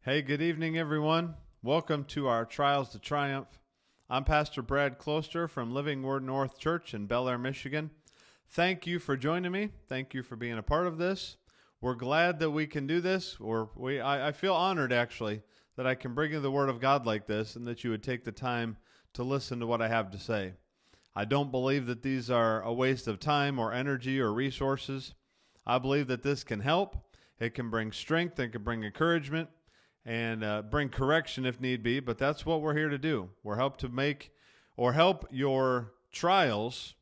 Hey, good evening, everyone. Welcome to our Trials to Triumph. I'm Pastor Brad Closter from Living Word North Church in Bel Air, Michigan. Thank you for joining me. Thank you for being a part of this. We're glad that we can do this. I feel honored, actually, that I can bring you the Word of God like this and that you would take the time to listen to what I have to say. I don't believe that these are a waste of time or energy or resources. I believe that this can help. It can bring strength. It can bring encouragement and bring correction if need be. But that's what we're here to do. We're help your trials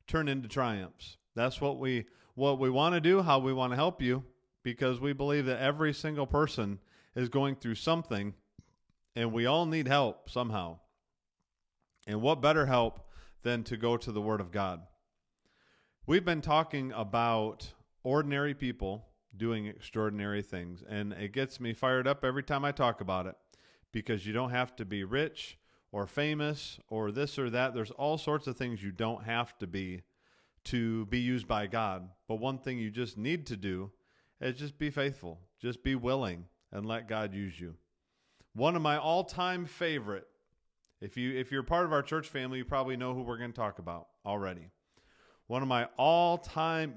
turn into triumphs. That's what we want to do, how we want to help you, because we believe that every single person is going through something, and we all need help somehow. And what better help than to go to the Word of God? We've been talking about ordinary people doing extraordinary things, and it gets me fired up every time I talk about it, because you don't have to be rich or famous or this or that. There's all sorts of things you don't have to be used by God. But one thing you just need to do is just be faithful, just be willing, and let God use you. One of my all-time favorite, if you're part of our church family, you probably know who we're going to talk about already. One of my all-time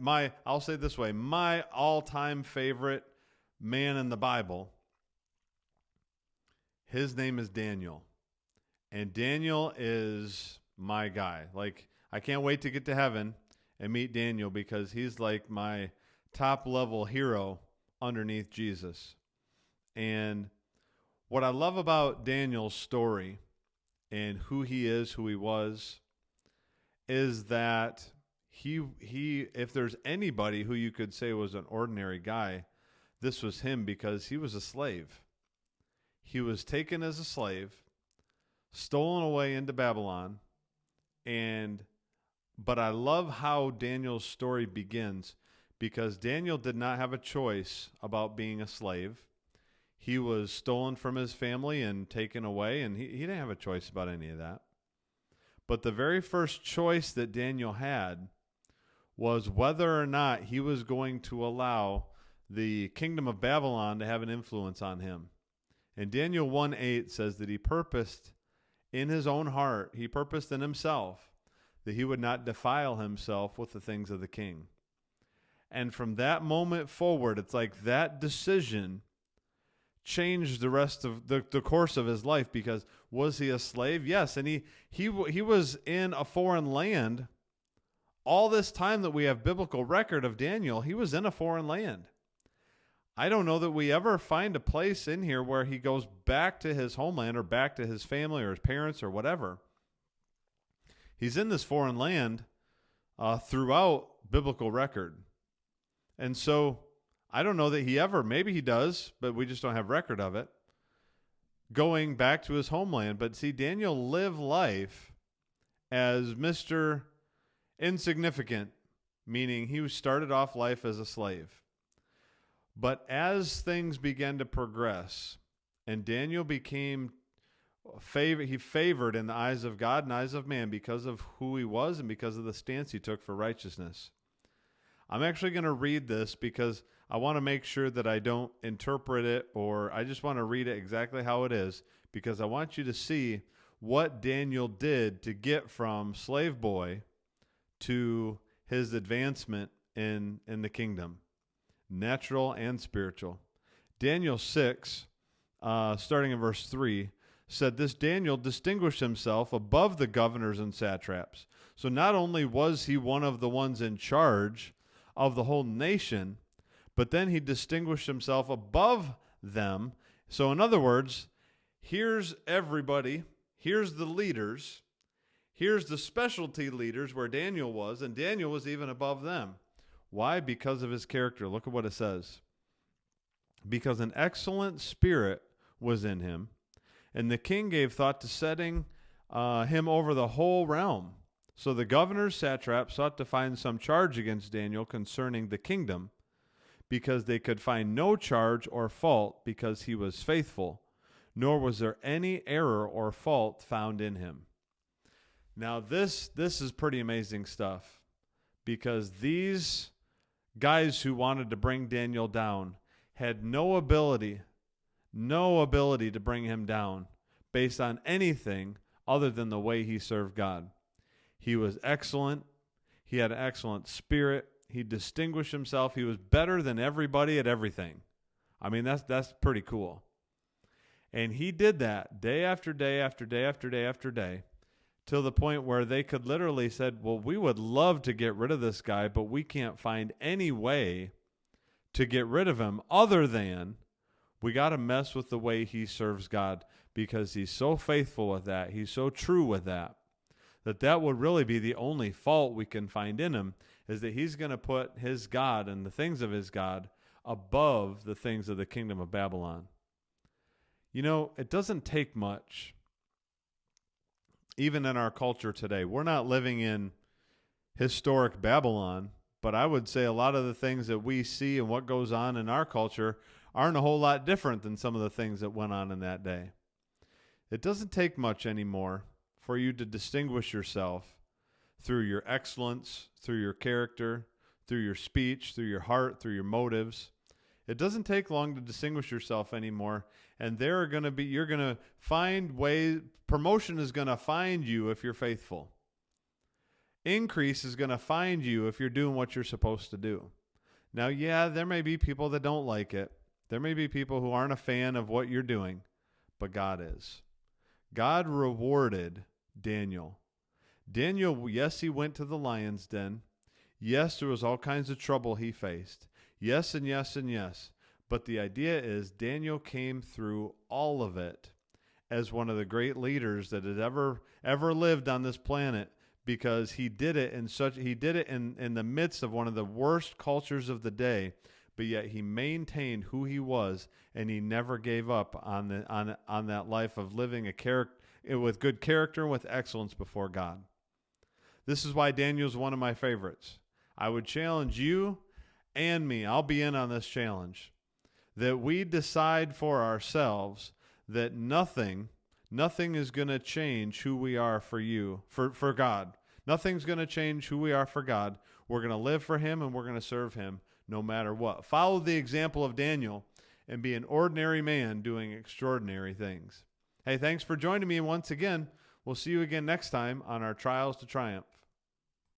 favorite man in the Bible, his name is Daniel. And Daniel is my guy. Like, I can't wait to get to heaven and meet Daniel, because he's like my top-level hero underneath Jesus. And what I love about Daniel's story and who he is, who he was, is that he if there's anybody who you could say was an ordinary guy, this was him, because he was a slave. He was taken as a slave, stolen away into Babylon, but I love how Daniel's story begins, because Daniel did not have a choice about being a slave. He was stolen from his family and taken away, and he didn't have a choice about any of that. But the very first choice that Daniel had was whether or not he was going to allow the kingdom of Babylon to have an influence on him. And Daniel 1:8 says that he purposed in his own heart, he purposed in himself, that he would not defile himself with the things of the king. And from that moment forward, it's like that decision changed the rest of the course of his life. Because was he a slave? Yes. And he was in a foreign land. All this time that we have biblical record of Daniel, he was in a foreign land. I don't know that we ever find a place in here where he goes back to his homeland or back to his family or his parents or whatever. He's in this foreign land throughout biblical record. And so I don't know that he ever, maybe he does, but we just don't have record of it, going back to his homeland. But see, Daniel lived life as Mr. Insignificant, meaning he started off life as a slave. But as things began to progress, and Daniel became favored in the eyes of God and eyes of man because of who he was and because of the stance he took for righteousness. I'm actually going to read this because I want to make sure that I don't interpret it, or I just want to read it exactly how it is, because I want you to see what Daniel did to get from slave boy to his advancement in the kingdom, natural and spiritual. Daniel 6, starting in verse 3, said, "This Daniel distinguished himself above the governors and satraps." So not only was he one of the ones in charge of the whole nation, but then he distinguished himself above them. So in other words, here's everybody, here's the leaders, here's the specialty leaders where Daniel was, and Daniel was even above them. Why? Because of his character. Look at what it says. "Because an excellent spirit was in him, and the king gave thought to setting him over the whole realm. So the governors, satraps, sought to find some charge against Daniel concerning the kingdom, because they could find no charge or fault, because he was faithful, nor was there any error or fault found in him." Now, this is pretty amazing stuff, because these guys who wanted to bring Daniel down had no ability, no ability to bring him down based on anything other than the way he served God. He was excellent. He had an excellent spirit. He distinguished himself. He was better than everybody at everything. I mean, that's pretty cool. And he did that day after day after day after day after day, till the point where they could literally said, well, we would love to get rid of this guy, but we can't find any way to get rid of him other than we got to mess with the way he serves God, because he's so faithful with that. He's so true with that would really be the only fault we can find in him, is that he's going to put his God and the things of his God above the things of the kingdom of Babylon. You know, it doesn't take much, even in our culture today. We're not living in historic Babylon, but I would say a lot of the things that we see and what goes on in our culture aren't a whole lot different than some of the things that went on in that day. It doesn't take much anymore for you to distinguish yourself through your excellence, through your character, through your speech, through your heart, through your motives. It doesn't take long to distinguish yourself anymore, and you're going to find ways. Promotion is going to find you if you're faithful. Increase is going to find you if you're doing what you're supposed to do. Now, yeah, there may be people that don't like it. There may be people who aren't a fan of what you're doing, but God is. God rewarded Daniel. Daniel, yes, he went to the lion's den. Yes, there was all kinds of trouble he faced. Yes, and yes, and yes. But the idea is Daniel came through all of it as one of the great leaders that has ever lived on this planet, because he did it in the midst of one of the worst cultures of the day, but yet he maintained who he was, and he never gave up on that life of living with good character and with excellence before God. This is why Daniel's one of my favorites. I would challenge you and me, I'll be in on this challenge, that we decide for ourselves that nothing is going to change who we are for God. Nothing's going to change who we are for God. We're going to live for him, and we're going to serve him no matter what. Follow the example of Daniel and be an ordinary man doing extraordinary things. Hey, thanks for joining me once again. We'll see you again next time on our Trials to Triumph.